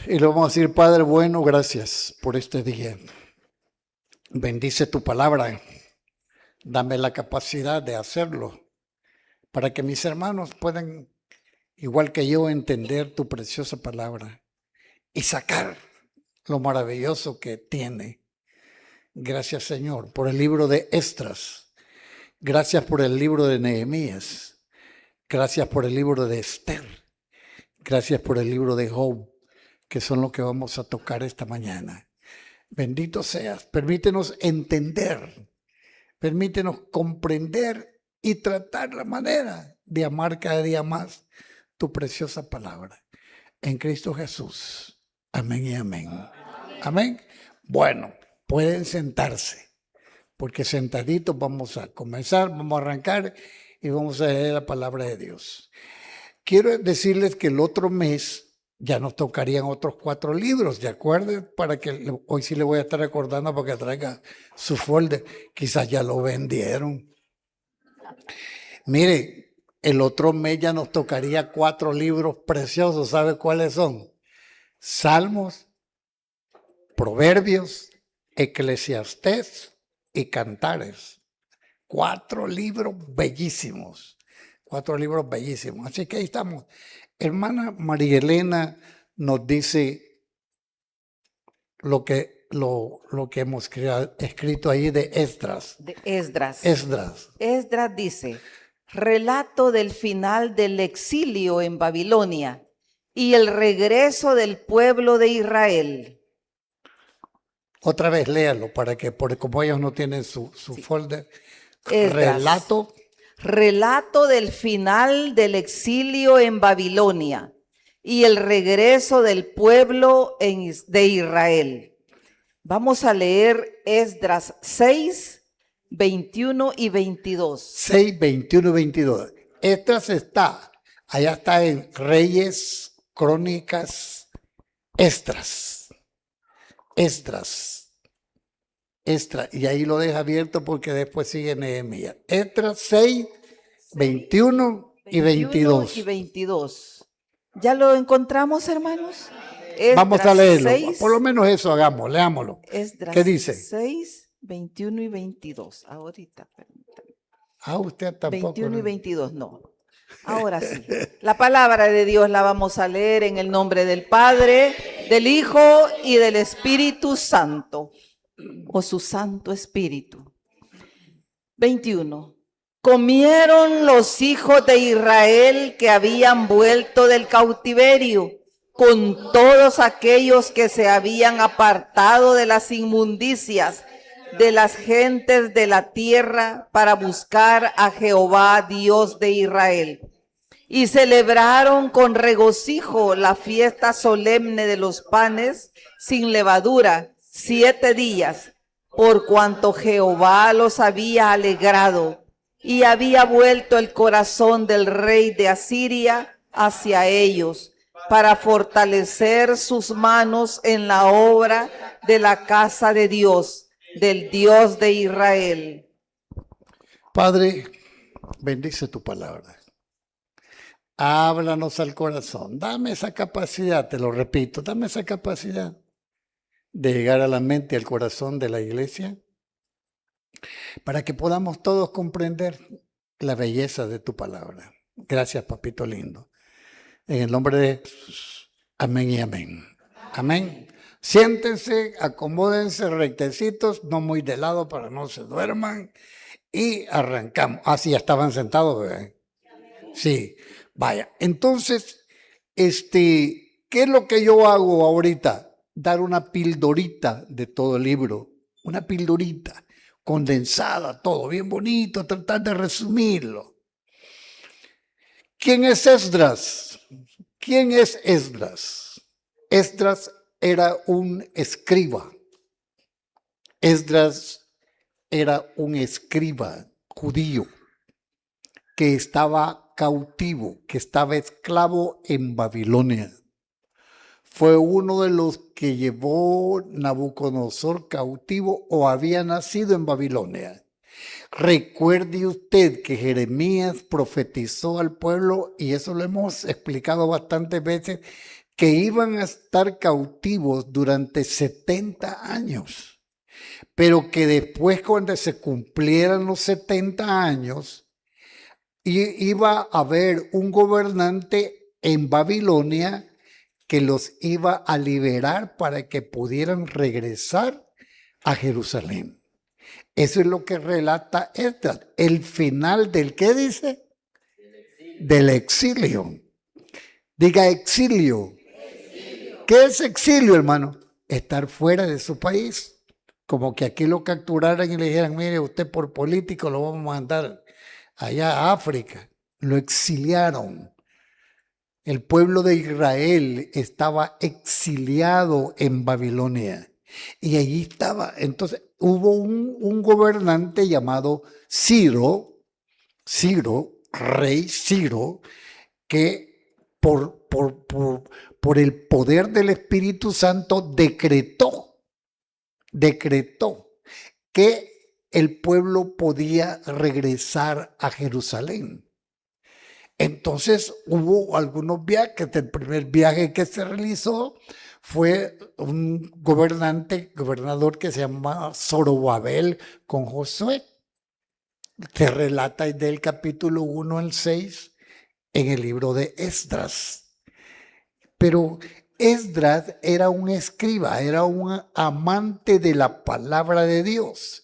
Y le vamos a decir, Padre bueno, gracias por este día. Bendice tu palabra. Dame la capacidad de hacerlo para que mis hermanos puedan, igual que yo, entender tu preciosa palabra y sacar lo maravilloso que tiene. Gracias, Señor, por el libro de Esdras. Gracias por el libro de Nehemías. Gracias por el libro de Esther. Gracias por el libro de Job, que son los que vamos a tocar esta mañana. Bendito seas. Permítenos entender. Permítenos comprender y tratar la manera de amar cada día más tu preciosa palabra. En Cristo Jesús. Amén y amén. Amén. Bueno, pueden sentarse, porque sentaditos vamos a comenzar, vamos a arrancar y vamos a leer la palabra de Dios. Quiero decirles que el otro mes ya nos tocarían otros 4 libros, ¿de acuerdo? Para que hoy sí le voy a estar recordando para que traiga su folder. Quizás ya lo vendieron. Mire, el otro mes ya nos tocaría 4 libros preciosos. ¿Sabe cuáles son? Salmos, Proverbios, Eclesiastés y Cantares. 4 libros bellísimos. 4 libros bellísimos. Así que ahí estamos. Hermana María Elena nos dice lo que hemos escrito ahí de Esdras. De Esdras. Esdras. Esdras dice, relato del final del exilio en Babilonia y el regreso del pueblo de Israel. Otra vez léalo para que, como ellos no tienen su folder. Esdras. Relato del final del exilio en Babilonia y el regreso del pueblo de Israel. Vamos a leer Esdras 6, 21 y 22. 6, 21 y 22. Esdras allá está en Reyes, Crónicas, Esdras. Y ahí lo deja abierto porque después sigue Nehemías. Esdras 6, 21 y 22. ¿Ya lo encontramos, hermanos? Esdras vamos a leerlo. 6, por lo menos eso hagamos, leámoslo. Esdras ¿Qué dice? 6, 21 y 22. Ahorita, permítame. Usted tampoco. 21 y 22, no. Ahora sí. La palabra de Dios la vamos a leer en el nombre del Padre, del Hijo y del Espíritu Santo, o su Santo Espíritu. 21. Comieron los hijos de Israel que habían vuelto del cautiverio, con todos aquellos que se habían apartado de las inmundicias de las gentes de la tierra para buscar a Jehová, Dios de Israel. Y celebraron con regocijo la fiesta solemne de los panes sin levadura 7 días, por cuanto Jehová los había alegrado y había vuelto el corazón del rey de Asiria hacia ellos, para fortalecer sus manos en la obra de la casa de Dios, del Dios de Israel. Padre, bendice tu palabra. Háblanos al corazón. Dame esa capacidad, te lo repito, dame esa capacidad de llegar a la mente y al corazón de la iglesia para que podamos todos comprender la belleza de tu palabra. Gracias, papito lindo. En el nombre de Jesús. Amén y amén. Amén. Siéntense, acomódense rectecitos, no muy de lado para no se duerman. Y arrancamos. Sí, ya estaban sentados, ¿verdad? Sí. Vaya. Entonces, ¿qué es lo que yo hago ahorita? Dar una pildorita de todo el libro. Una pildorita condensada, todo bien bonito, tratar de resumirlo. ¿Quién es Esdras? ¿Quién es Esdras? Esdras era un escriba. Esdras era un escriba judío que estaba cautivo, que estaba esclavo en Babilonia. Fue uno de los que llevó Nabucodonosor cautivo o había nacido en Babilonia. Recuerde usted que Jeremías profetizó al pueblo, y eso lo hemos explicado bastantes veces, que iban a estar cautivos durante 70 años, pero que después, cuando se cumplieran los 70 años, iba a haber un gobernante en Babilonia que los iba a liberar para que pudieran regresar a Jerusalén. Eso es lo que relata Esdras, el final del, ¿qué dice? Del exilio. Diga exilio. ¿Qué es exilio, hermano? Estar fuera de su país. Como que aquí lo capturaran y le dijeran, mire, usted por político lo vamos a mandar allá a África. Lo exiliaron. El pueblo de Israel estaba exiliado en Babilonia. Y allí estaba. Entonces hubo un gobernante llamado Ciro, rey Ciro, que por el poder del Espíritu Santo decretó que el pueblo podía regresar a Jerusalén. Entonces hubo algunos viajes. El primer viaje que se realizó fue un gobernador que se llamaba Zorobabel con Josué. Se relata del capítulo 1 al 6 en el libro de Esdras. Pero Esdras era un escriba, era un amante de la palabra de Dios.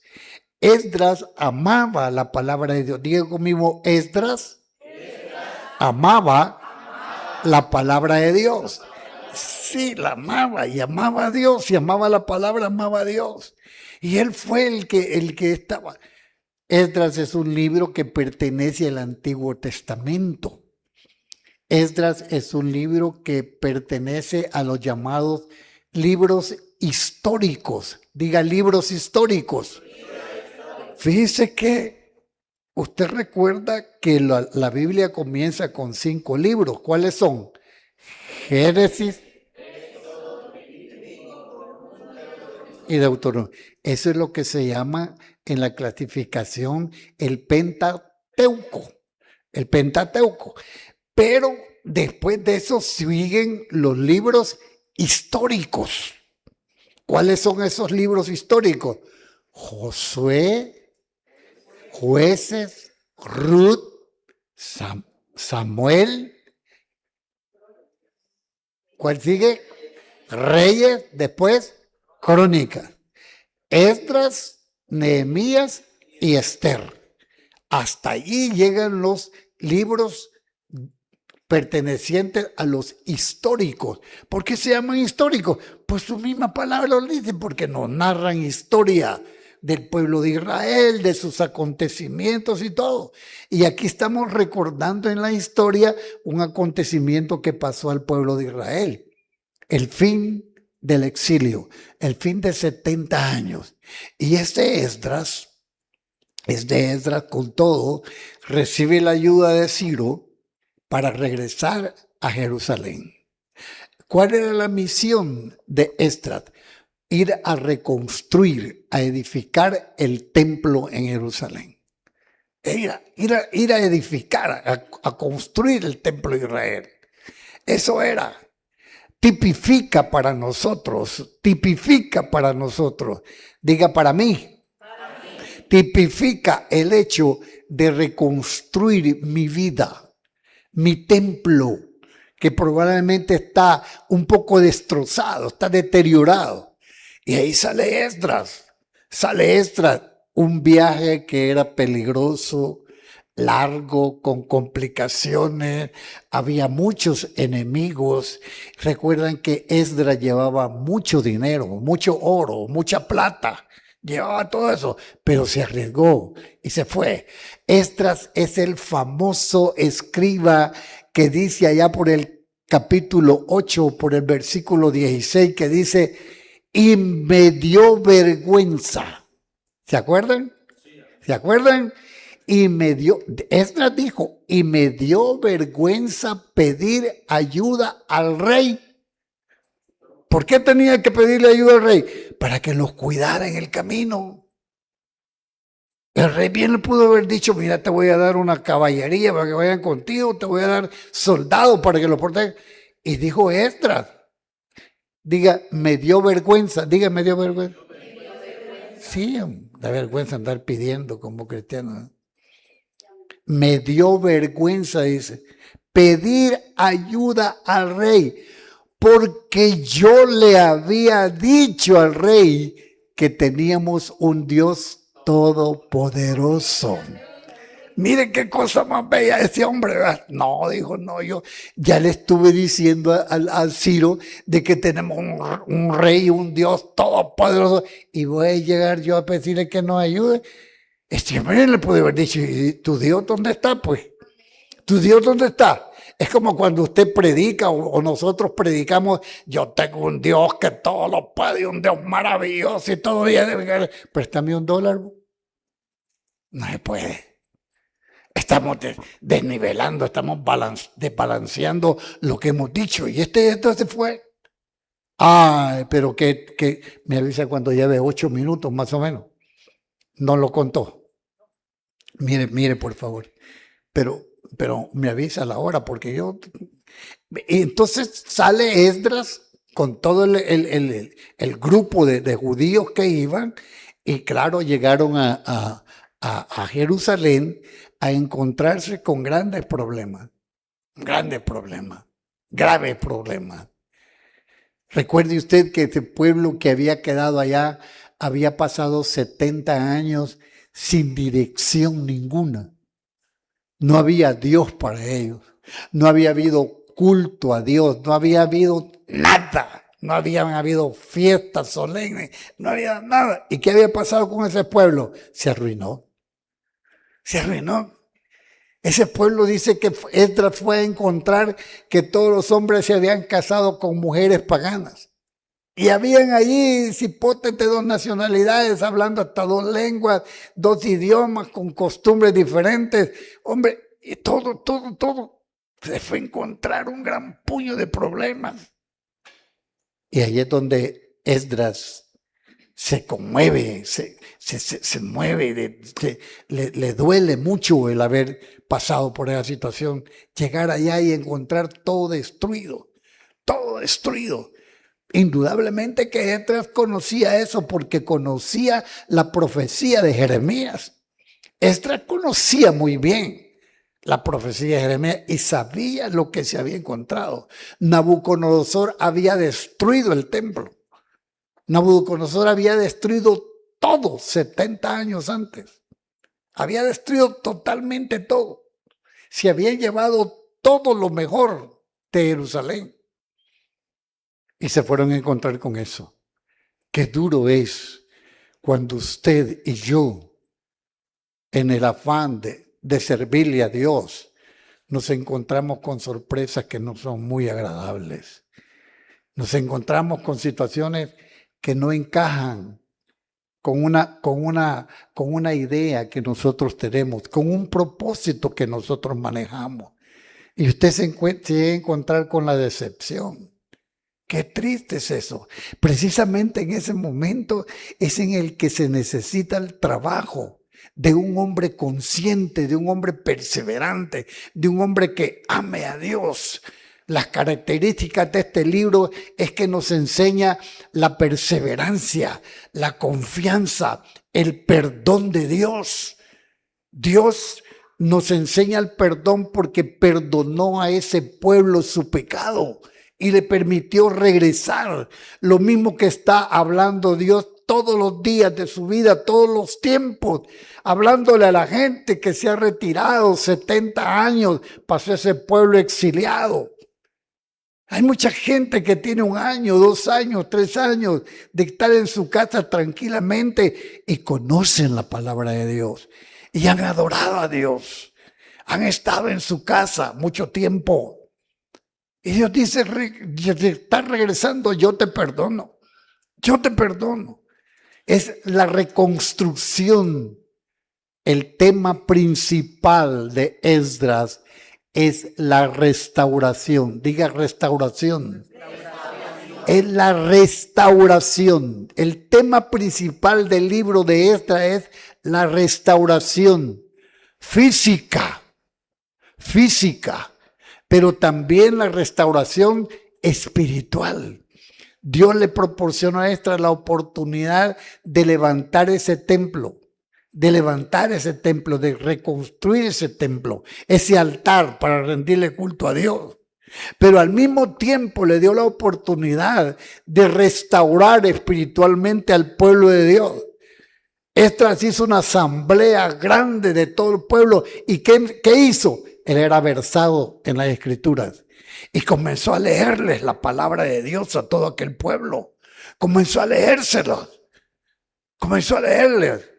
Esdras amaba la palabra de Dios. Diga conmigo, Esdras amaba la palabra de Dios. Sí, la amaba y amaba a Dios y amaba la palabra, amaba a Dios. Y él fue el que estaba. Esdras es un libro que pertenece al Antiguo Testamento. Esdras es un libro que pertenece a los llamados libros históricos. Diga, libros históricos. Fíjese que usted recuerda que la Biblia comienza con 5 libros. ¿Cuáles son? Génesis y Deuteronomio. Eso es lo que se llama en la clasificación el Pentateuco. El Pentateuco. Pero después de eso siguen los libros históricos. ¿Cuáles son esos libros históricos? Josué, Jueces, Ruth, Samuel. ¿Cuál sigue? Reyes, después Crónicas. Esdras, Nehemías y Esther. Hasta allí llegan los libros pertenecientes a los históricos. ¿Por qué se llaman históricos? Pues su misma palabra lo dice, porque nos narran historia del pueblo de Israel, de sus acontecimientos y todo. Y aquí estamos recordando en la historia un acontecimiento que pasó al pueblo de Israel. El fin del exilio, el fin de 70 años. Y Esdras con todo, recibe la ayuda de Ciro para regresar a Jerusalén. ¿Cuál era la misión de Esdras? Ir a reconstruir, a edificar el templo en Jerusalén. Ir a edificar, a construir el templo de Israel. Eso era. Tipifica para nosotros. Diga para mí. Tipifica el hecho de reconstruir mi vida, mi templo, que probablemente está un poco destrozado, está deteriorado. Y ahí sale Esdras, un viaje que era peligroso, largo, con complicaciones, había muchos enemigos. Recuerdan que Esdras llevaba mucho dinero, mucho oro, mucha plata, llevaba todo eso, pero se arriesgó y se fue. Esdras es el famoso escriba que dice allá por el capítulo 8, por el versículo 16, que dice, y me dio vergüenza. ¿Se acuerdan? ¿Se acuerdan? Esdras dijo, y me dio vergüenza pedir ayuda al rey. ¿Por qué tenía que pedirle ayuda al rey? Para que los cuidara en el camino. El rey bien le pudo haber dicho, mira, te voy a dar una caballería para que vayan contigo, te voy a dar soldados para que los protejan. Y dijo Esdras, diga, me dio vergüenza, diga, me dio vergüenza. Sí, da vergüenza andar pidiendo como cristiano, ¿no? Me dio vergüenza, dice, pedir ayuda al rey, porque yo le había dicho al rey que teníamos un Dios todopoderoso. Mire qué cosa más bella ese hombre, ¿verdad? No, dijo, no, yo ya le estuve diciendo al Ciro de que tenemos un rey, un Dios todopoderoso, y voy a llegar yo a pedirle que nos ayude. Este hombre le puede haber dicho, ¿y tu Dios dónde está, pues? ¿Tu Dios dónde está? Es como cuando usted predica o nosotros predicamos, yo tengo un Dios que todo lo puede, un Dios maravilloso y todo día. Préstame $1. No se puede. Estamos desnivelando, estamos desbalanceando lo que hemos dicho. Y esto se fue. Ay, pero que me avisa cuando lleve 8 minutos más o menos. No lo contó. Mire, por favor. Pero me avisa la hora porque yo... Entonces sale Esdras con todo el grupo de judíos que iban y claro, llegaron a Jerusalén a encontrarse con graves problemas. Recuerde usted que ese pueblo que había quedado allá había pasado 70 años sin dirección ninguna. No había Dios para ellos. No había habido culto a Dios. No había habido nada. No habían habido fiestas solemnes. No había nada. ¿Y qué había pasado con ese pueblo? Se arruinó. Se arruinó. Ese pueblo dice que Esdras fue a encontrar que todos los hombres se habían casado con mujeres paganas. Y habían allí cipotes de 2 nacionalidades, hablando hasta 2 lenguas, 2 idiomas, con costumbres diferentes. Hombre, y todo. Se fue a encontrar un gran puño de problemas. Y ahí es donde Esdras se conmueve, se mueve, le duele mucho el haber pasado por esa situación, llegar allá y encontrar todo destruido. Indudablemente que Esdras conocía eso porque conocía la profecía de Jeremías. Esdras conocía muy bien la profecía de Jeremías y sabía lo que se había encontrado. Nabucodonosor había destruido el templo. Nabucodonosor había destruido todo 70 años antes. Había destruido totalmente todo. Se había llevado todo lo mejor de Jerusalén. Y se fueron a encontrar con eso. Qué duro es cuando usted y yo, en el afán de servirle a Dios, nos encontramos con sorpresas que no son muy agradables. Nos encontramos con situaciones que no encajan con una idea que nosotros tenemos, con un propósito que nosotros manejamos. Y usted se va a encontrar con la decepción. Qué triste es eso. Precisamente en ese momento es en el que se necesita el trabajo de un hombre consciente, de un hombre perseverante, de un hombre que ame a Dios. Las características de este libro es que nos enseña la perseverancia, la confianza, el perdón de Dios. Dios nos enseña el perdón porque perdonó a ese pueblo su pecado y le permitió regresar. Lo mismo que está hablando Dios todos los días de su vida, todos los tiempos, hablándole a la gente que se ha retirado 70 años, pasó ese pueblo exiliado. Hay mucha gente que tiene 1 año, 2 años, 3 años de estar en su casa tranquilamente y conocen la palabra de Dios y han adorado a Dios. Han estado en su casa mucho tiempo. Y Dios dice, estás regresando, yo te perdono. Yo te perdono. Es la reconstrucción. El tema principal de Esdras es la restauración. Diga restauración. Es la restauración. El tema principal del libro de Esdras es la restauración física. pero también la restauración espiritual. Dios le proporcionó a Esdras la oportunidad de levantar ese templo, de reconstruir ese templo, ese altar para rendirle culto a Dios. Pero al mismo tiempo le dio la oportunidad de restaurar espiritualmente al pueblo de Dios. Esdras hizo una asamblea grande de todo el pueblo. ¿Y qué hizo? Él era versado en las escrituras y comenzó a leerles la palabra de Dios a todo aquel pueblo. Comenzó a leérselos. Comenzó a leerles.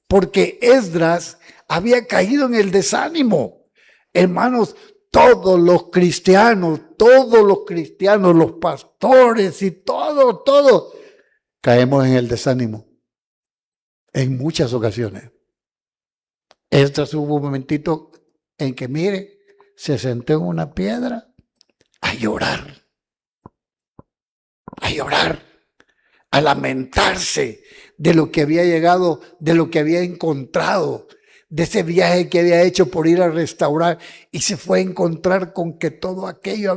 Porque Esdras había caído en el desánimo. Hermanos, todos los cristianos, los pastores y todos caemos en el desánimo. En muchas ocasiones. Esdras hubo un momentito en que, mire, se sentó en una piedra a llorar, a lamentarse de lo que había llegado, de lo que había encontrado, de ese viaje que había hecho por ir a restaurar, y se fue a encontrar con que todo aquello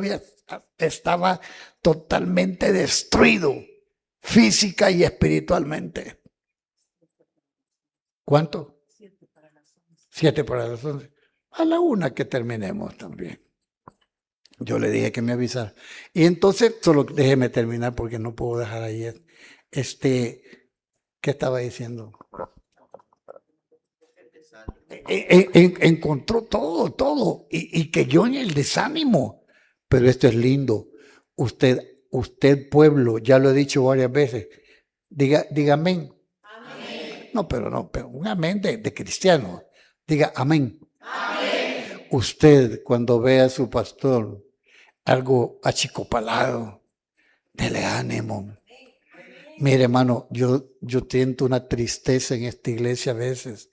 estaba totalmente destruido, física y espiritualmente. ¿Cuánto? 7 para las 11. A la 1 que terminemos también. Yo le dije que me avisara. Y entonces, solo déjeme terminar porque no puedo dejar ahí. ¿Qué estaba diciendo? Encontró todo. Y cayó en el desánimo. Pero esto es lindo. Usted pueblo, ya lo he dicho varias veces. Diga amén. No, pero un amén de cristiano. Diga amén. Amén. Usted, cuando ve a su pastor algo achicopalado, dele ánimo. Mire, hermano, yo siento una tristeza en esta iglesia a veces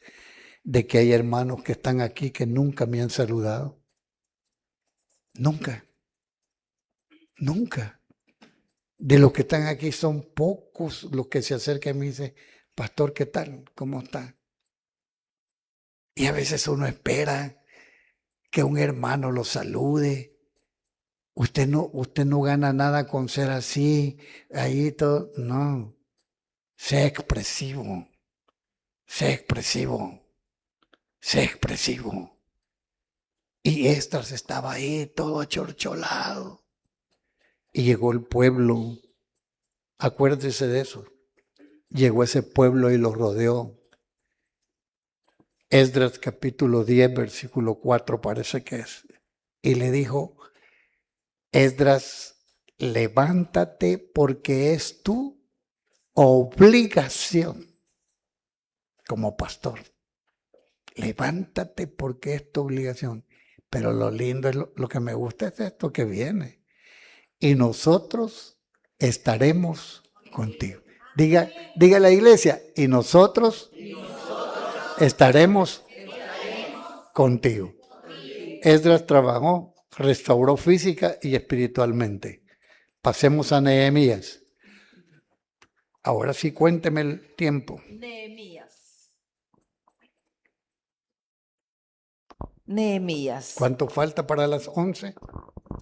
de que hay hermanos que están aquí que nunca me han saludado. Nunca. De los que están aquí son pocos los que se acercan y me dicen, pastor, ¿qué tal? ¿Cómo está? Y a veces uno espera que un hermano lo salude. Usted no gana nada con ser así, ahí todo. No. Sea expresivo. Y Esdras estaba ahí todo achorcholado. Y llegó el pueblo. Acuérdese de eso. Llegó ese pueblo y los rodeó. Esdras capítulo 10, versículo 4 parece que es. Y le dijo, Esdras, levántate porque es tu obligación como pastor. Levántate porque es tu obligación. Pero lo lindo es lo que me gusta es esto que viene. Y nosotros estaremos contigo. Diga la iglesia, y nosotros estaremos contigo. Esdras trabajó, restauró física y espiritualmente. Pasemos a Nehemías. Ahora sí, cuénteme el tiempo. Nehemías. ¿Cuánto falta para las 11?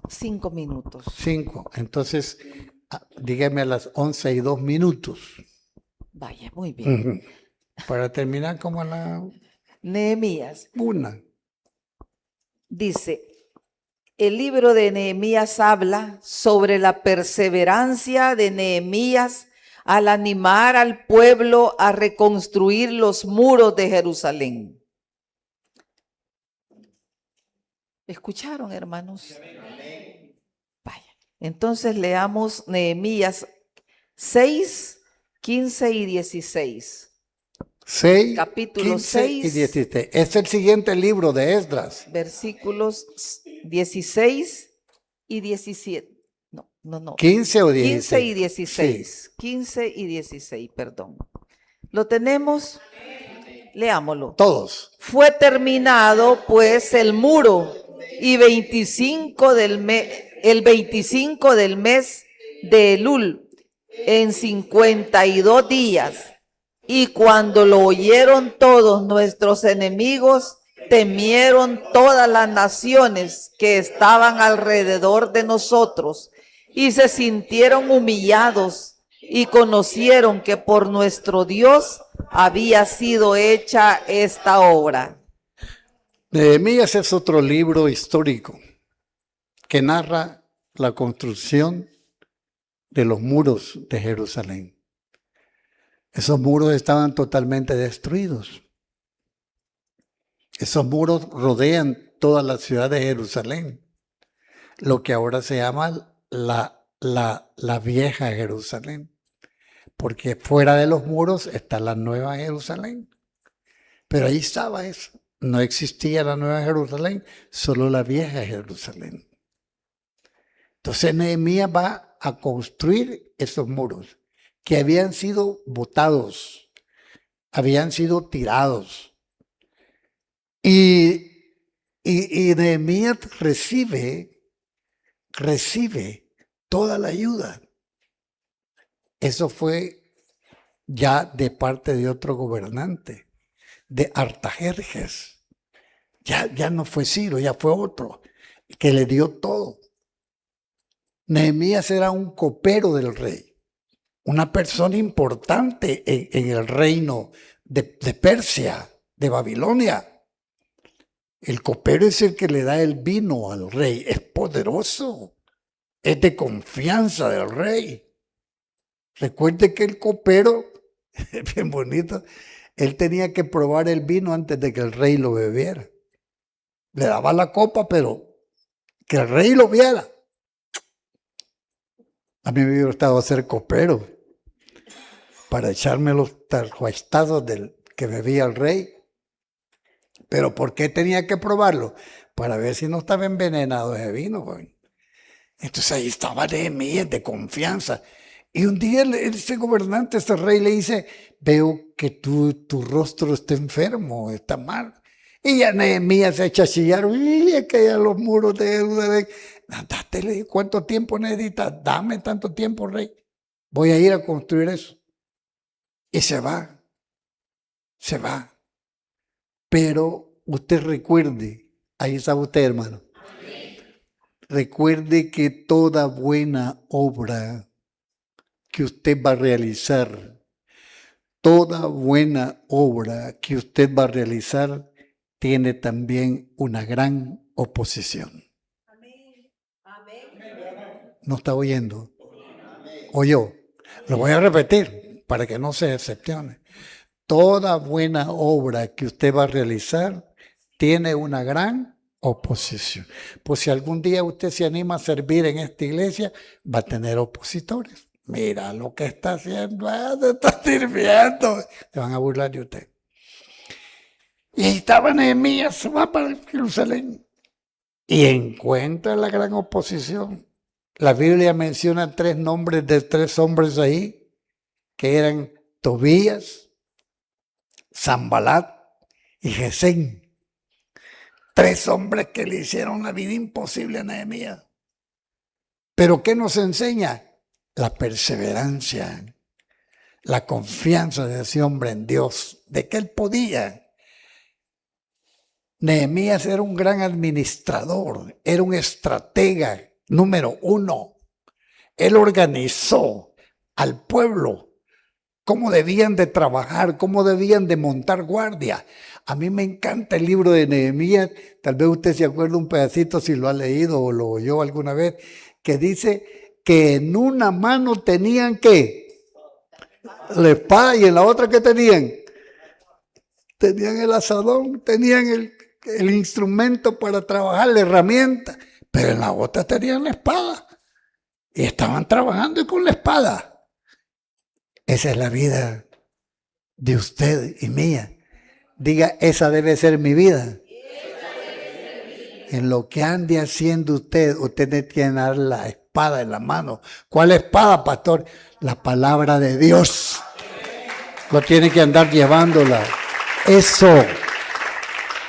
5 minutos. 5. Entonces, dígame a las 11:02. Vaya, muy bien. Para terminar como a la Nehemías. 1. Dice, el libro de Nehemías habla sobre la perseverancia de Nehemías al animar al pueblo a reconstruir los muros de Jerusalén. ¿Escucharon, hermanos? Vaya. Entonces leamos Nehemías 6, 15 y 16. 6, capítulo 15 6, y 16. Es el siguiente libro de Esdras. Versículos 16 y 17. No. 15 o 16. 15 y 16. Sí. 15 y 16, perdón. ¿Lo tenemos? Leámoslo. Todos. Fue terminado pues el muro y el 25 del mes de Elul en 52 días. Y cuando lo oyeron todos nuestros enemigos, temieron todas las naciones que estaban alrededor de nosotros y se sintieron humillados y conocieron que por nuestro Dios había sido hecha esta obra. Nehemías es otro libro histórico que narra la construcción de los muros de Jerusalén. Esos muros estaban totalmente destruidos. Esos muros rodean toda la ciudad de Jerusalén, lo que ahora se llama la vieja Jerusalén, porque fuera de los muros está la nueva Jerusalén. Pero ahí estaba eso. No existía la nueva Jerusalén, solo la vieja Jerusalén. Entonces Nehemías va a construir esos muros que habían sido botados, habían sido tirados. Y Nehemías recibe toda la ayuda. Eso fue ya de parte de otro gobernante, de Artajerjes. Ya no fue Ciro, ya fue otro, que le dio todo. Nehemías era un copero del rey, una persona importante en el reino de Persia, de Babilonia. El copero es el que le da el vino al rey, es poderoso, es de confianza del rey. Recuerde que el copero, es bien bonito, él tenía que probar el vino antes de que el rey lo bebiera. Le daba la copa, pero que el rey lo viera. A mí me hubiera gustado ser copero para echarme los tarjuestazos del que bebía el rey. ¿Pero por qué tenía que probarlo? Para ver si no estaba envenenado ese vino, joven. Entonces ahí estaba Nehemías de confianza. Y un día ese gobernante, ese rey le dice, veo que tu rostro está enfermo, está mal. Y ya Nehemías se echa a chillar, uy, es que ya los muros de Jerusalén. Dátele, ¿cuánto tiempo necesitas? Dame tanto tiempo, rey. Voy a ir a construir eso. Y se va. Pero usted recuerde, ahí está usted, hermano. Recuerde que toda buena obra que usted va a realizar, tiene también una gran oposición. ¿No está oyendo? ¿Oyó? Lo voy a repetir para que no se decepcione. Toda buena obra que usted va a realizar tiene una gran oposición. Pues si algún día usted se anima a servir en esta iglesia, va a tener opositores. Mira lo que está haciendo, se está sirviendo. Se van a burlar de usted. Y ahí estaba Nehemías, va para Jerusalén y encuentra la gran oposición. La Biblia menciona 3 nombres de 3 hombres ahí, que eran Tobías, Sanbalat y Gesén. 3 hombres que le hicieron la vida imposible a Nehemías. ¿Pero qué nos enseña? La perseverancia, la confianza de ese hombre en Dios, de que él podía. Nehemías era un gran administrador, era un estratega número 1. Él organizó al pueblo cómo debían de trabajar, cómo debían de montar guardia. A mí me encanta el libro de Nehemías, tal vez usted se acuerde un pedacito si lo ha leído o lo oyó alguna vez, que dice que en una mano tenían ¿qué? La espada, y en la otra ¿qué tenían? Tenían el asadón, tenían el instrumento para trabajar, la herramienta, pero en la otra tenían la espada y estaban trabajando con la espada. Esa es la vida de usted y mía. Diga, esa debe ser mi vida. En lo que ande haciendo usted tiene que dar la espada en la mano. ¿Cuál espada, pastor? La palabra de Dios. Lo tiene que andar llevándola. Eso.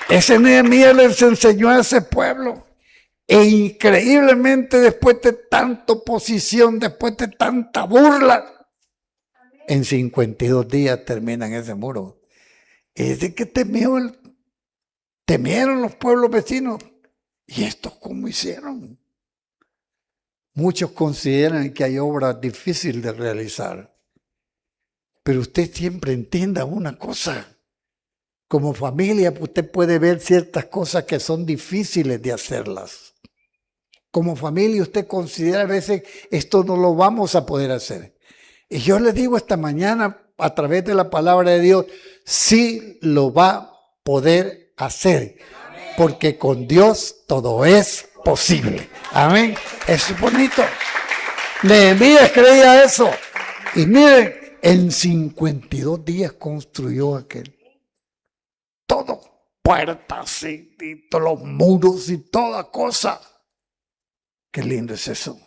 Ese Nehemías les enseñó a ese pueblo. E increíblemente, después de tanta oposición, después de tanta burla, en 52 días terminan ese muro. Es de que temió Temieron los pueblos vecinos. ¿Y estos cómo hicieron? Muchos consideran que hay obras difíciles de realizar. Pero usted siempre entienda una cosa. Como familia, usted puede ver ciertas cosas que son difíciles de hacerlas. Como familia, usted considera a veces esto no lo vamos a poder hacer. Y yo le digo esta mañana, a través de la palabra de Dios, sí lo va a poder hacer. Porque con Dios todo es posible. Amén. Eso es bonito. Nehemías creía eso. Y miren, en 52 días construyó aquel. Todo. Puertas y todos los muros y toda cosa. Qué lindo es eso.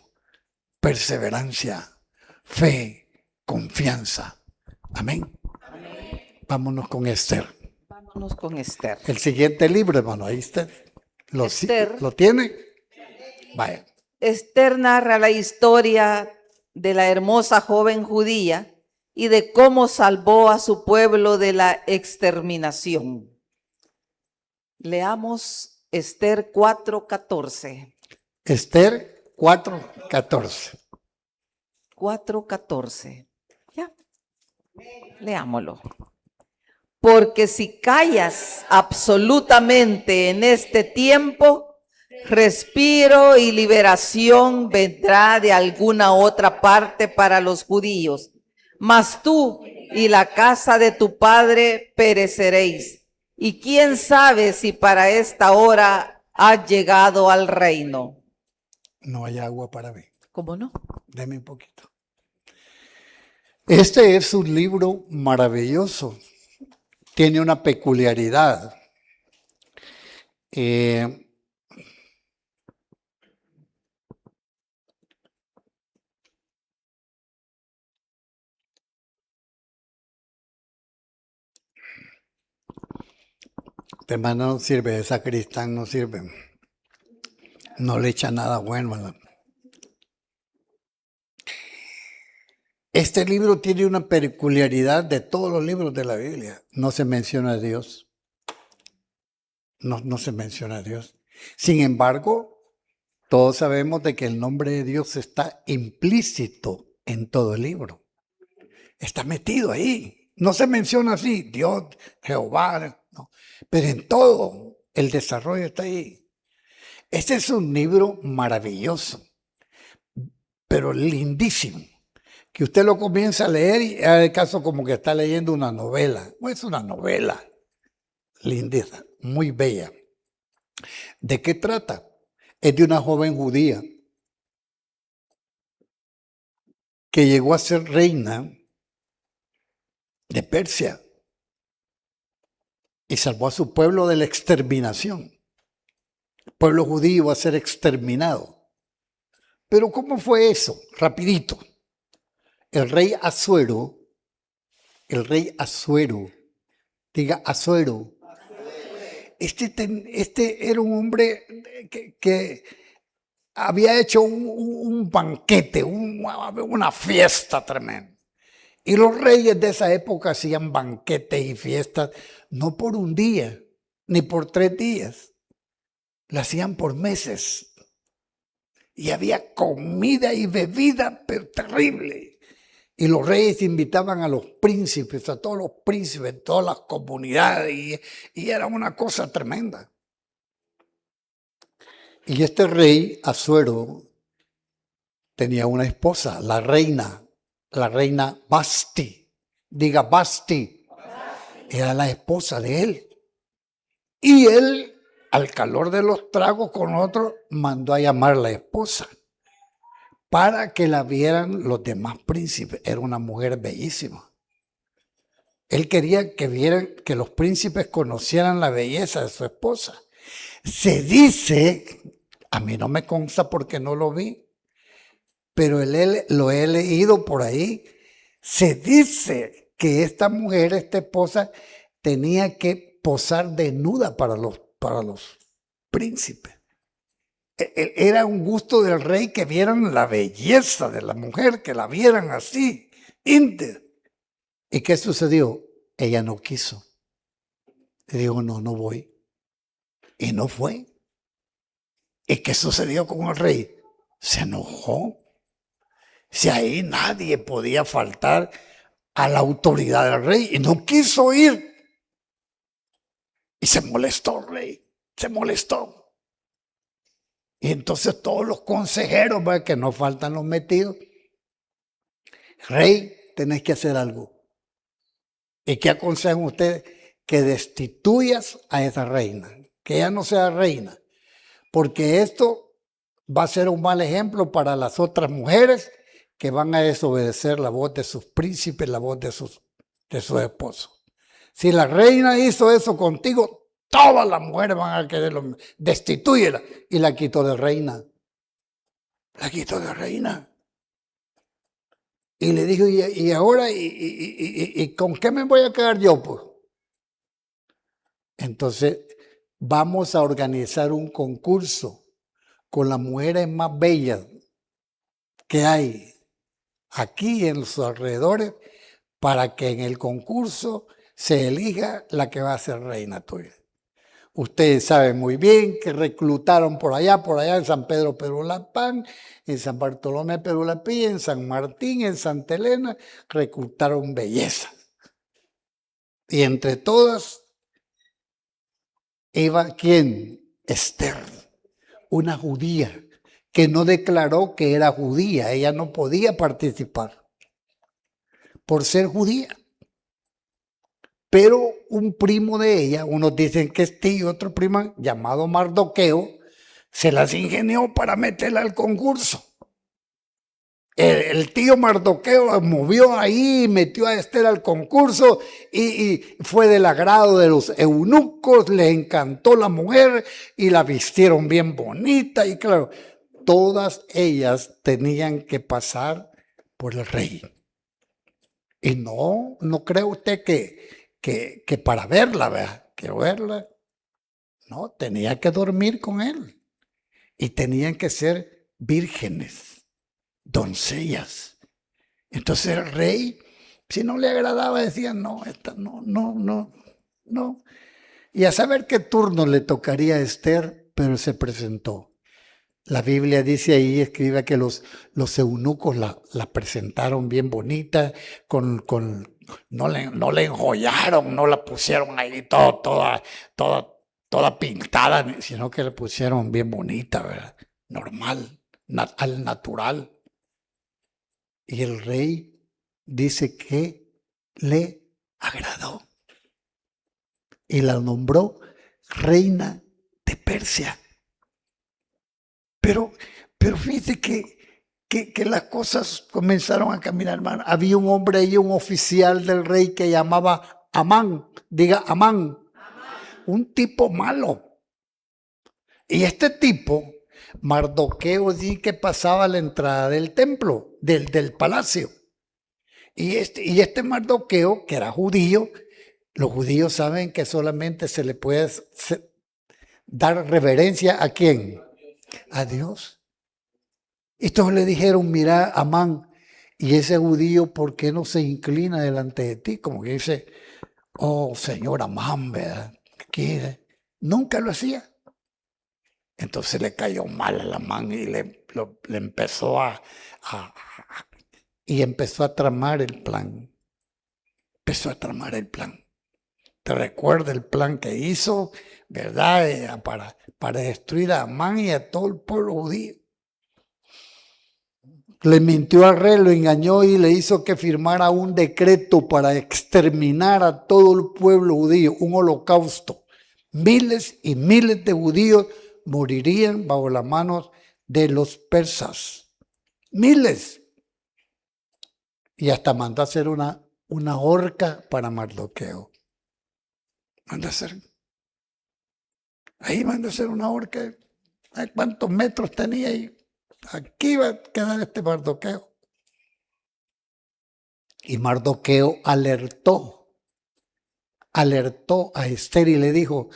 Perseverancia, fe, confianza. Amén. Vámonos con Esther. Vámonos con Esther. El siguiente libro, hermano, ahí está. Esther. ¿Lo tiene? Vaya. Esther narra la historia de la hermosa joven judía y de cómo salvó a su pueblo de la exterminación. Leamos Esther 4:14. Esther 4:14. 4:14. Ya. Leámoslo. Porque si callas absolutamente en este tiempo, respiro y liberación vendrá de alguna otra parte para los judíos. Mas tú y la casa de tu padre pereceréis. Y quién sabe si para esta hora has llegado al reino. No hay agua para mí. ¿Cómo no? Deme un poquito. Este es un libro maravilloso. Tiene una peculiaridad. De mano no sirve, esa cristán no sirve. No le echa nada bueno a la... Este libro tiene una peculiaridad de todos los libros de la Biblia. No se menciona a Dios. No se menciona a Dios. Sin embargo, todos sabemos de que el nombre de Dios está implícito en todo el libro. Está metido ahí. No se menciona así, Dios, Jehová, no. Pero en todo el desarrollo está ahí. Este es un libro maravilloso, pero lindísimo. Que usted lo comienza a leer y es el caso como que está leyendo una novela. No es una novela lindísima, muy bella. ¿De qué trata? Es de una joven judía que llegó a ser reina de Persia y salvó a su pueblo de la exterminación. El pueblo judío va a ser exterminado. Pero ¿cómo fue eso? Rapidito. El rey Asuero, diga Asuero. Este era un hombre que había hecho un banquete, una fiesta tremenda. Y los reyes de esa época hacían banquetes y fiestas, no por un día, ni por 3 días. Lo hacían por meses. Y había comida y bebida, pero terrible. Y los reyes invitaban a los príncipes, a todos los príncipes, todas las comunidades, y era una cosa tremenda. Y este rey, Asuero, tenía una esposa, la reina Basti. Diga Basti. Era la esposa de él. Y él, al calor de los tragos con otro, mandó a llamar a la esposa para que la vieran los demás príncipes. Era una mujer bellísima. Él quería que vieran, que los príncipes conocieran la belleza de su esposa. Se dice, a mí no me consta porque no lo vi, pero lo he leído por ahí. Se dice que esta mujer, esta esposa, tenía que posar desnuda para los príncipes. Era un gusto del rey que vieran la belleza de la mujer, que la vieran así, íntegra. ¿Y qué sucedió? Ella no quiso. Le dijo, no voy. y no fue. ¿Y qué sucedió con el rey? Se enojó. Si ahí nadie podía faltar a la autoridad del rey y no quiso ir. Y se molestó el rey, se molestó. Y entonces todos los consejeros, ¿verdad?, que no faltan los metidos. Rey, tenés que hacer algo. ¿Y qué aconsejan ustedes? Que destituyas a esa reina, que ella no sea reina. Porque esto va a ser un mal ejemplo para las otras mujeres que van a desobedecer la voz de sus príncipes, la voz de sus esposos. Si la reina hizo eso contigo, todas las mujeres van a quererlo. Destitúyela. Y la quitó de reina. La quitó de reina. Y le dijo, ¿y ahora? ¿Y con qué me voy a quedar yo, pues? Entonces, vamos a organizar un concurso con las mujeres más bellas que hay aquí en los alrededores para que en el concurso se elija la que va a ser reina tuya. Ustedes saben muy bien que reclutaron por allá en San Pedro Perulapán, en San Bartolomé Perulapí, en San Martín, en Santa Elena, reclutaron bellezas. Y entre todas iba ¿quién? Esther, una judía que no declaró que era judía, ella no podía participar por ser judía. Pero un primo de ella, unos dicen que es tío, otro primo llamado Mardoqueo, se las ingenió para meterla al concurso. El tío Mardoqueo movió ahí, metió a Esther al concurso y fue del agrado de los eunucos, le encantó la mujer y la vistieron bien bonita y claro, todas ellas tenían que pasar por el rey. Y no cree usted que para verla, ¿verdad? Quiero verla. No, tenía que dormir con él. Y tenían que ser vírgenes, doncellas. Entonces el rey, si no le agradaba, decía, no, esta no. Y a saber qué turno le tocaría a Esther, pero se presentó. La Biblia dice ahí, escribe que los eunucos la presentaron bien bonita, no le enjollaron, no la pusieron ahí toda pintada, sino que la pusieron bien bonita, ¿verdad? Normal, al natural. Y el rey dice que le agradó y la nombró reina de Persia. Pero fíjate que las cosas comenzaron a caminar mal. Había un hombre ahí, un oficial del rey que llamaba Amán. Diga Amán. Un tipo malo. Y este tipo, Mardoqueo, sí que pasaba a la entrada del templo, del palacio. Y este Mardoqueo, que era judío, los judíos saben que solamente se le puede dar reverencia ¿a quién? A Dios. Y todos le dijeron, mira, Amán, y ese judío, ¿por qué no se inclina delante de ti? Como que dice, oh, señor Amán, ¿verdad? ¿Qué? Nunca lo hacía. Entonces le cayó mal a Amán y le empezó y empezó a tramar el plan. Empezó a tramar el plan. ¿Te recuerdas el plan que hizo, verdad? Para destruir a Amán y a todo el pueblo judío. Le mintió al rey, lo engañó y le hizo que firmara un decreto para exterminar a todo el pueblo judío, un holocausto. Miles y miles de judíos morirían bajo las manos de los persas. Miles. Y hasta mandó a hacer una horca para Mardoqueo. Mandó a hacer. Ahí mandó a hacer una horca. ¿Cuántos metros tenía ahí? Aquí va a quedar este Mardoqueo. Y Mardoqueo alertó a Esther y le dijo,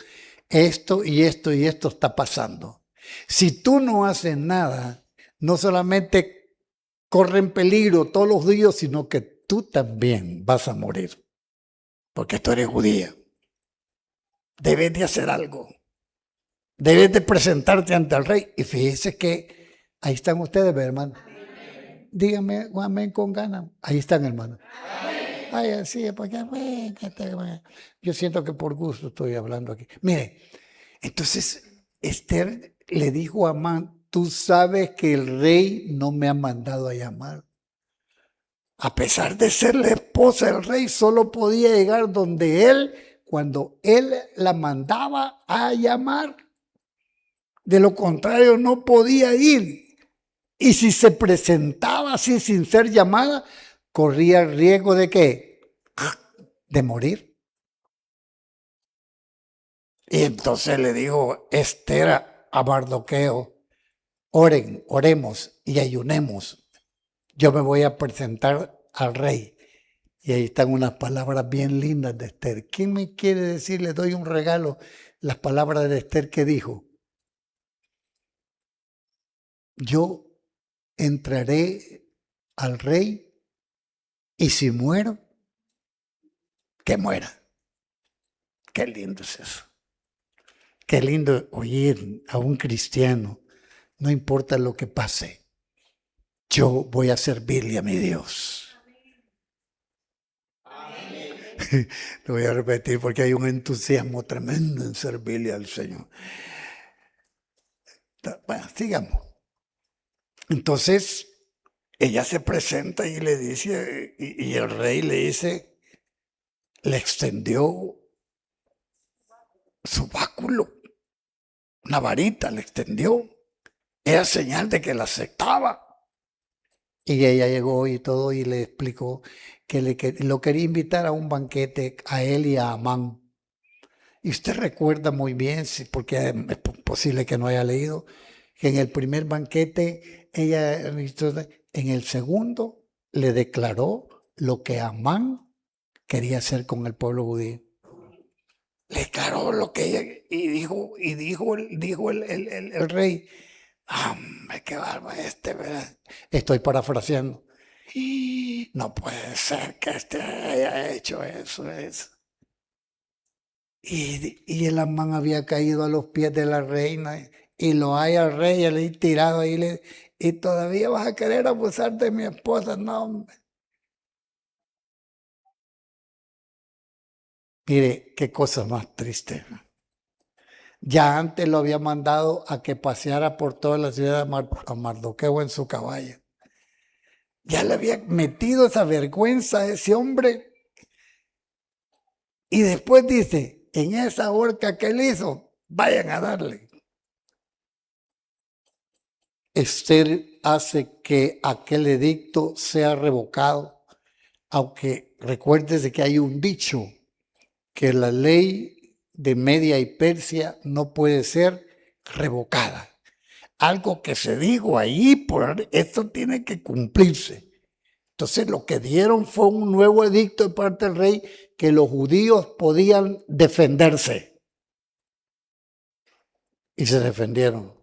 esto y esto y esto está pasando. Si tú no haces nada, no solamente corren peligro todos los judíos, sino que tú también vas a morir. Porque tú eres judía. Debes de hacer algo. Debes de presentarte ante el rey. Y fíjese que ahí están ustedes, hermano. Díganme un amén con ganas. Ahí están, hermano. Ay, así, porque yo siento que por gusto estoy hablando aquí. Mire, entonces Esther le dijo a Amán, tú sabes que el rey no me ha mandado a llamar. A pesar de ser la esposa del rey, solo podía llegar donde él, cuando él la mandaba a llamar. De lo contrario, no podía ir. Y si se presentaba así sin ser llamada, corría el riesgo de ¿qué? De morir. Y entonces le dijo Esther a Mardoqueo, oremos y ayunemos. Yo me voy a presentar al rey. Y ahí están unas palabras bien lindas de Esther. ¿Quién me quiere decir? Le doy un regalo. Las palabras de Esther que dijo. Yo entraré al rey y si muero, que muera. Qué lindo es eso. Qué lindo oír a un cristiano. No importa lo que pase, yo voy a servirle a mi Dios. Lo voy a repetir porque hay un entusiasmo tremendo en servirle al Señor. Bueno, sigamos. Entonces, ella se presenta y le dice, y el rey le dice, le extendió su báculo, una varita le extendió. Era señal de que la aceptaba. Y ella llegó y todo y le explicó que lo quería invitar a un banquete a él y a Amán. Y usted recuerda muy bien, porque es posible que no haya leído, que en el primer banquete, en el segundo le declaró lo que Amán quería hacer con el pueblo judío. Le declaró lo que ella, y dijo el rey, hombre, qué bárbaro ¿verdad? Estoy parafraseando. No puede ser que haya hecho eso. Y el Amán había caído a los pies de la reina y lo hay al rey, le he tirado ahí y todavía vas a querer abusar de mi esposa. No, hombre. Mire, qué cosa más triste. Ya antes lo había mandado a que paseara por toda la ciudad a Mardoqueo en su caballo. Ya le había metido esa vergüenza a ese hombre. Y después dice, en esa horca que él hizo, vayan a darle. Esther hace que aquel edicto sea revocado, aunque recuérdese que hay un dicho, que la ley de Media y Persia no puede ser revocada. Algo que se dijo ahí, por esto tiene que cumplirse. Entonces lo que dieron fue un nuevo edicto de parte del rey que los judíos podían defenderse. Y se defendieron.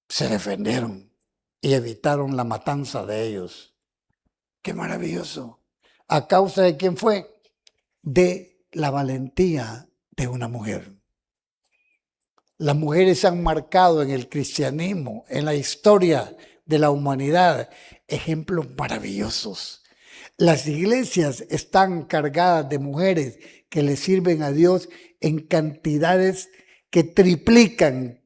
Se defendieron y evitaron la matanza de ellos. ¡Qué maravilloso! ¿A causa de quién fue? De la valentía de una mujer. Las mujeres han marcado en el cristianismo, en la historia de la humanidad, ejemplos maravillosos. Las iglesias están cargadas de mujeres que le sirven a Dios en cantidades que triplican,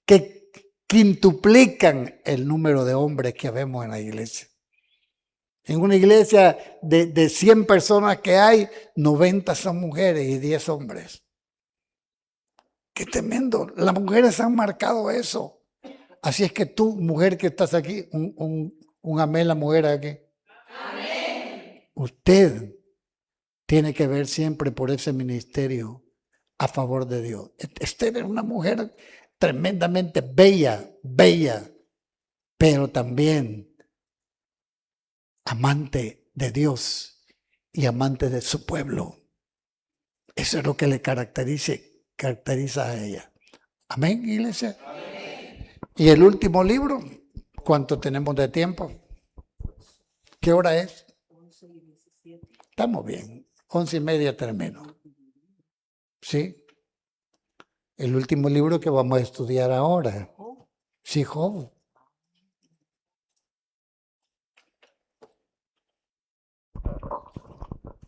que quintuplican el número de hombres que vemos en la iglesia. En una iglesia de 100 personas que hay, 90 son mujeres y 10 hombres. ¡Qué tremendo! Las mujeres han marcado eso. Así es que tú, mujer que estás aquí, un amén la mujer aquí. Amén. Usted tiene que ver siempre por ese ministerio a favor de Dios. Esther es una mujer tremendamente bella, pero también amante de Dios y amante de su pueblo. Eso es lo que le caracteriza a ella. Amén, iglesia. Amén. Y el último libro, ¿cuánto tenemos de tiempo? ¿Qué hora es? 11:17. Estamos bien, 11:30 termino. ¿Sí? El último libro que vamos a estudiar ahora. Sí, Job.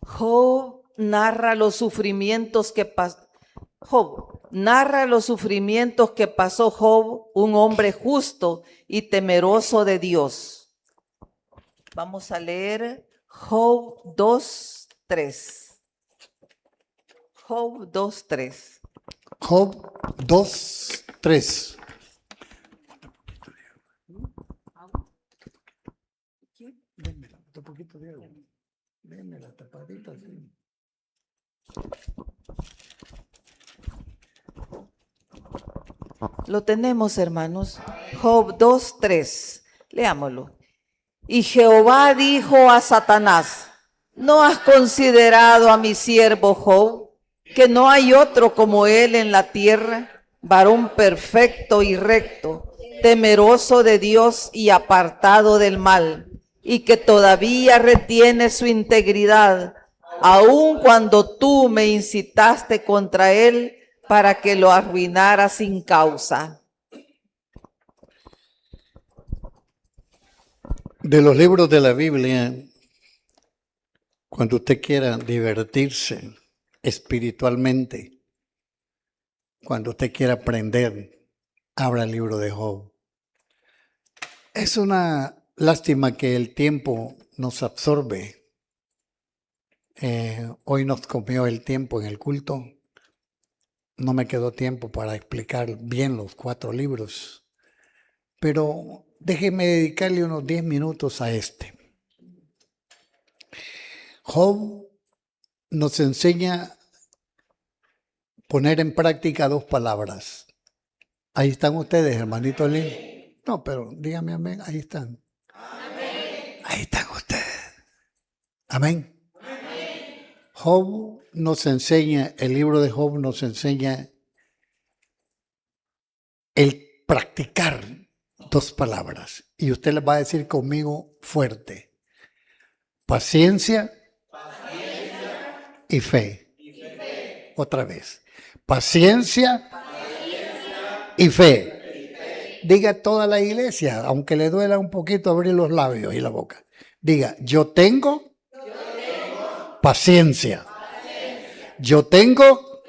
Job narra los sufrimientos que pasó Job, un hombre justo y temeroso de Dios. Vamos a leer Job 2:3. Job 2:3. Job 2:3. Démela, un poquito de agua. Démela, tapadita, sí. Lo tenemos, hermanos. Job 2:3. Leámoslo. Y Jehová dijo a Satanás: ¿no has considerado a mi siervo Job, que no hay otro como él en la tierra, varón perfecto y recto, temeroso de Dios y apartado del mal, y que todavía retiene su integridad, aun cuando tú me incitaste contra él para que lo arruinara sin causa? De los libros de la Biblia, cuando usted quiera divertirse espiritualmente, cuando usted quiera aprender, abra el libro de Job. Es una lástima que el tiempo nos absorbe. Hoy nos comió el tiempo en el culto. No me quedó tiempo para explicar bien los 4 libros, pero déjeme dedicarle unos 10 minutos a este. Job nos enseña a poner en práctica 2 palabras. Ahí están ustedes, hermanito Lin. No, pero dígame amén, ahí están. Amén. Ahí están ustedes. Amén. Amén. Job nos enseña, el libro de Job nos enseña el practicar 2 palabras. Y usted les va a decir conmigo fuerte. Paciencia, y fe. Otra vez. Paciencia, y fe. Diga toda la iglesia, aunque le duela un poquito abrir los labios y la boca. Diga, yo tengo paciencia. Yo tengo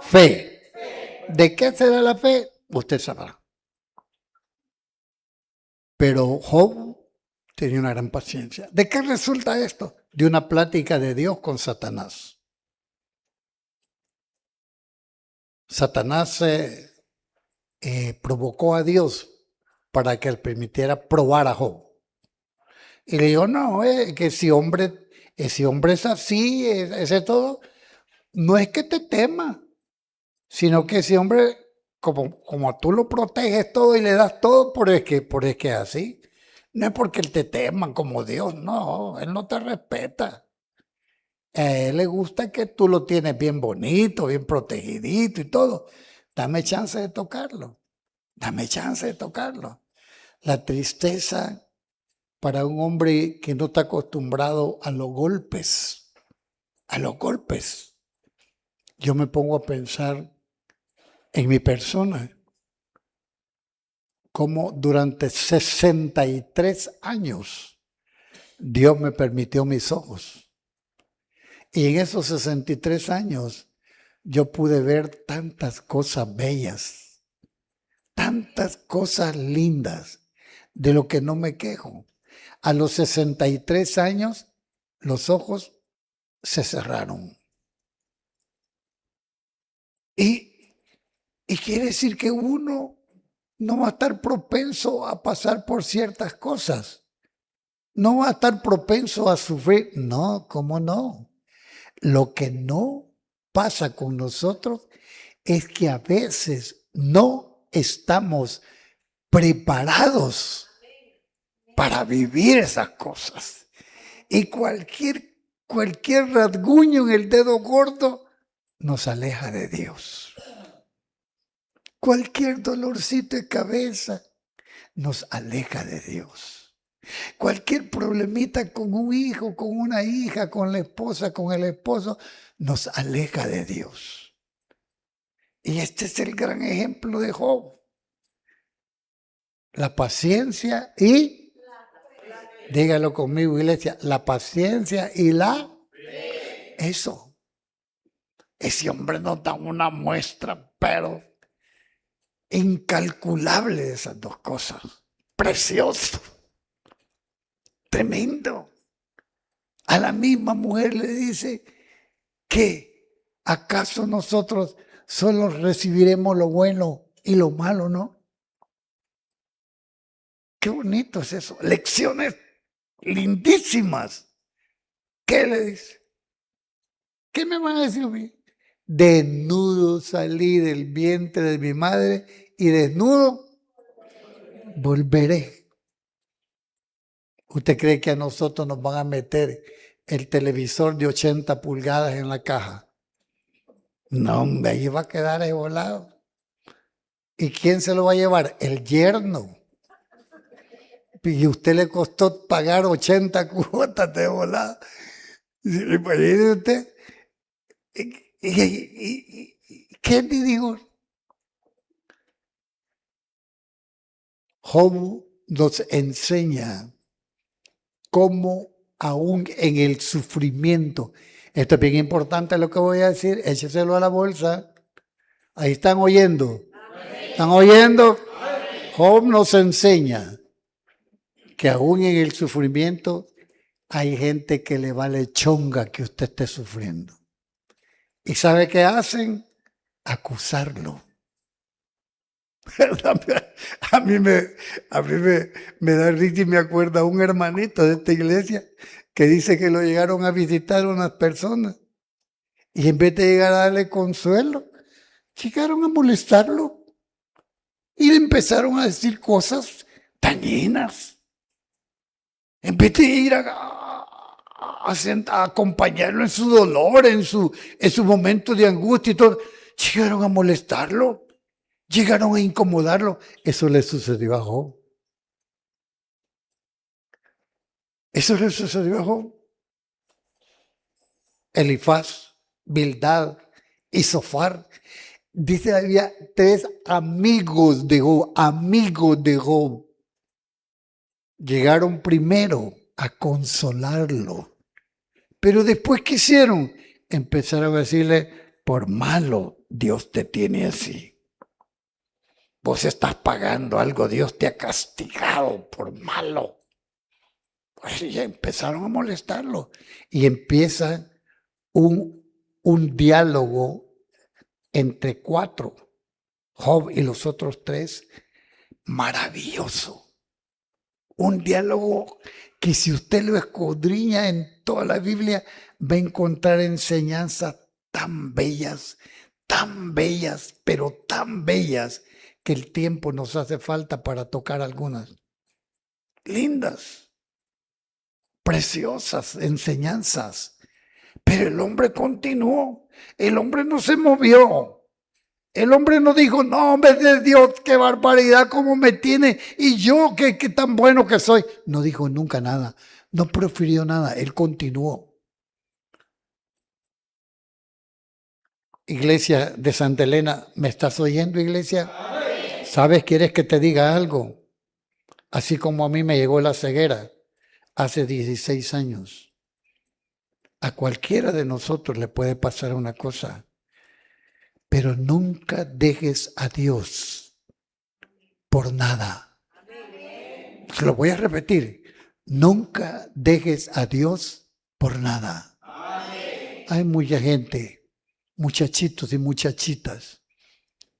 fe. ¿De qué será la fe? Usted sabrá. Pero Job tenía una gran paciencia. ¿De qué resulta esto? De una plática de Dios con Satanás. Satanás provocó a Dios para que él permitiera probar a Job. Y le dijo, no, que ese hombre es así, ese todo, no es que te tema, sino que ese hombre, como tú lo proteges todo y le das todo, por es que es así. No es porque él te tema como Dios, no, él no te respeta. A él le gusta que tú lo tienes bien bonito, bien protegidito y todo. Dame chance de tocarlo. Dame chance de tocarlo. La tristeza para un hombre que no está acostumbrado a los golpes. A los golpes. Yo me pongo a pensar en mi persona. Cómo durante 63 años Dios me permitió mis ojos. Y en esos 63 años yo pude ver tantas cosas bellas, tantas cosas lindas, de lo que no me quejo. A los 63 años los ojos se cerraron. Y quiere decir que uno no va a estar propenso a pasar por ciertas cosas. No va a estar propenso a sufrir. No, ¿cómo no? Lo que no pasa con nosotros es que a veces no estamos preparados para vivir esas cosas. Y cualquier rasguño en el dedo gordo nos aleja de Dios. Cualquier dolorcito de cabeza nos aleja de Dios. Cualquier problemita con un hijo, con una hija, con la esposa, con el esposo, nos aleja de Dios. Y este es el gran ejemplo de Job. La paciencia y, dígalo conmigo, iglesia, la paciencia y eso. Ese hombre nos da una muestra, pero incalculable de esas dos cosas. Precioso. Tremendo. A la misma mujer le dice que ¿acaso nosotros solo recibiremos lo bueno y lo malo, no? Qué bonito es eso. Lecciones lindísimas. ¿Qué le dice? ¿Qué me van a decir a mí? Desnudo salí del vientre de mi madre y desnudo volveré. ¿Usted cree que a nosotros nos van a meter el televisor de 80 pulgadas en la caja? No, hombre, ahí va a quedar ahí volado. ¿Y quién se lo va a llevar? El yerno. Y a usted le costó pagar 80 cuotas de volada. Imagínese usted. ¿Qué le digo? Job nos enseña cómo aún en el sufrimiento, esto es bien importante lo que voy a decir, écheselo a la bolsa. Ahí están oyendo. ¿Están oyendo? Job nos enseña que aún en el sufrimiento hay gente que le vale chonga que usted esté sufriendo. ¿Y sabe qué hacen? Acusarlo. A mí me da risa y me acuerda un hermanito de esta iglesia que dice que lo llegaron a visitar unas personas y en vez de llegar a darle consuelo, llegaron a molestarlo y le empezaron a decir cosas dañinas. En vez de ir a acompañarlo en su dolor, en su momento de angustia y todo, llegaron a molestarlo, llegaron a incomodarlo. Eso le sucedió a Job. Eso le sucedió a Job. Elifaz, Bildad y Zofar. Dice, había 3 amigos de Job. Llegaron primero a consolarlo. Pero después, ¿qué hicieron? Empezaron a decirle, por malo Dios te tiene así. Vos estás pagando algo, Dios te ha castigado por malo. Pues ya empezaron a molestarlo. Y empieza un diálogo entre 4, Job y los otros 3, maravilloso. Un diálogo que si usted lo escudriña en toda la Biblia, va a encontrar enseñanzas tan bellas, pero tan bellas, que el tiempo nos hace falta para tocar algunas. Lindas, preciosas enseñanzas. Pero el hombre continuó, el hombre no se movió. El hombre no dijo, no, hombre de Dios, qué barbaridad, cómo me tiene, y yo, qué tan bueno que soy. No dijo nunca nada, no profirió nada, él continuó. Iglesia de Santa Elena, ¿me estás oyendo, iglesia? ¿Sabes? ¿Quieres que te diga algo? Así como a mí me llegó la ceguera hace 16 años. A cualquiera de nosotros le puede pasar una cosa. Pero nunca dejes a Dios por nada. Lo voy a repetir. Nunca dejes a Dios por nada. Hay mucha gente, muchachitos y muchachitas,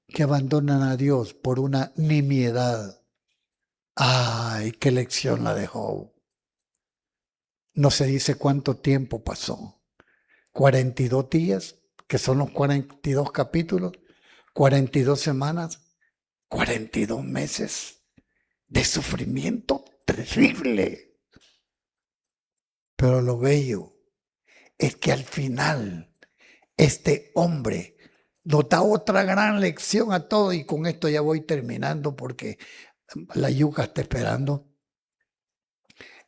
que abandonan a Dios por una nimiedad. Ay, qué lección la dejó. No se dice cuánto tiempo pasó. 42 días, que son los 42 capítulos, 42 semanas, 42 meses de sufrimiento terrible. Pero lo bello es que al final este hombre nos da otra gran lección a todos, y con esto ya voy terminando porque la yuca está esperando.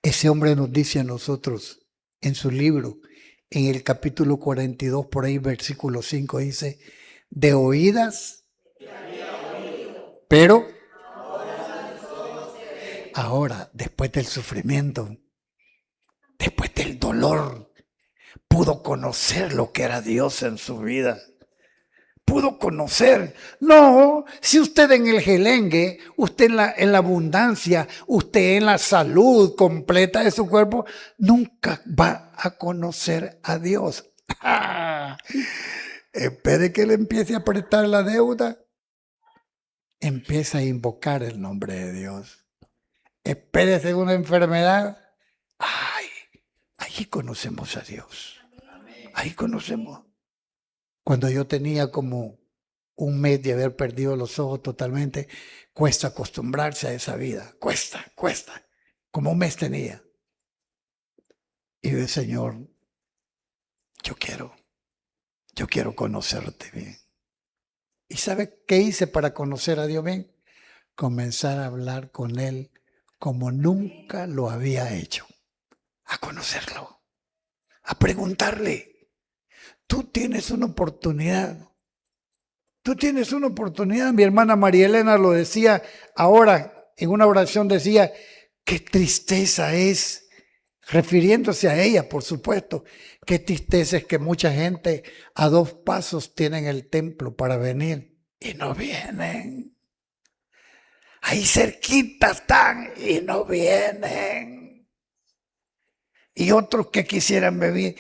Ese hombre nos dice a nosotros en su libro, en el capítulo 42, por ahí versículo 5, dice, de oídas, pero ahora, después del sufrimiento, después del dolor, pudo conocer lo que era Dios en su vida. Pudo conocer. No, si usted en el gelengue, usted en la abundancia, usted en la salud completa de su cuerpo, nunca va a conocer a Dios. Espere que le empiece a apretar la deuda, empieza a invocar el nombre de Dios. Espérese una enfermedad. Ay, ahí conocemos a Dios. Ahí conocemos. Cuando yo tenía como un mes de haber perdido los ojos totalmente, cuesta acostumbrarse a esa vida. Cuesta. Como un mes tenía. Y yo, Señor, yo quiero conocerte bien. ¿Y sabe qué hice para conocer a Dios bien? Comenzar a hablar con Él como nunca lo había hecho. A conocerlo, a preguntarle. Tú tienes una oportunidad. Tú tienes una oportunidad. Mi hermana María Elena lo decía ahora, en una oración decía, qué tristeza es, refiriéndose a ella, por supuesto, qué tristeza es que mucha gente a 2 pasos tienen el templo para venir y no vienen. Ahí cerquita están y no vienen. Y otros que quisieran venir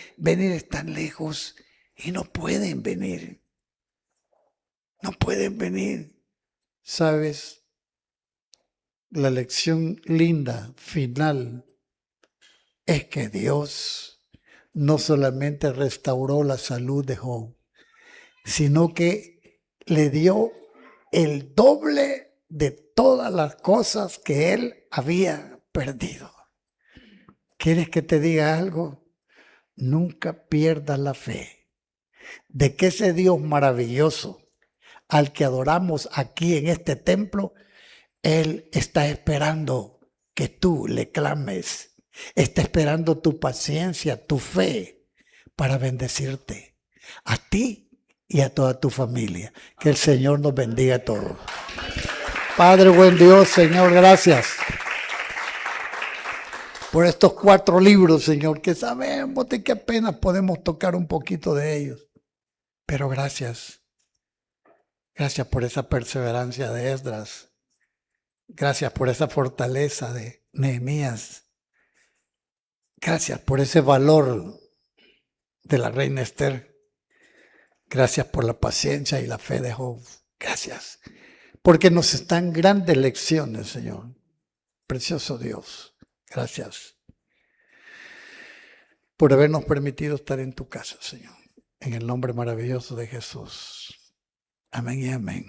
están lejos y no pueden venir. No pueden venir. ¿Sabes? La lección linda, final, es que Dios no solamente restauró la salud de Job, sino que le dio el doble de todas las cosas que él había perdido. ¿Quieres que te diga algo? Nunca pierdas la fe de que ese Dios maravilloso al que adoramos aquí en este templo, Él está esperando que tú le clames. Está esperando tu paciencia, tu fe para bendecirte. A ti y a toda tu familia. Que el Señor nos bendiga a todos. Padre, buen Dios, Señor, gracias por estos 4 libros, Señor, que sabemos de que apenas podemos tocar un poquito de ellos. Pero gracias. Gracias por esa perseverancia de Esdras. Gracias por esa fortaleza de Nehemías. Gracias por ese valor de la reina Esther. Gracias por la paciencia y la fe de Job. Gracias. Porque nos están grandes lecciones, Señor. Precioso Dios. Gracias por habernos permitido estar en tu casa, Señor. En el nombre maravilloso de Jesús. Amén y amén.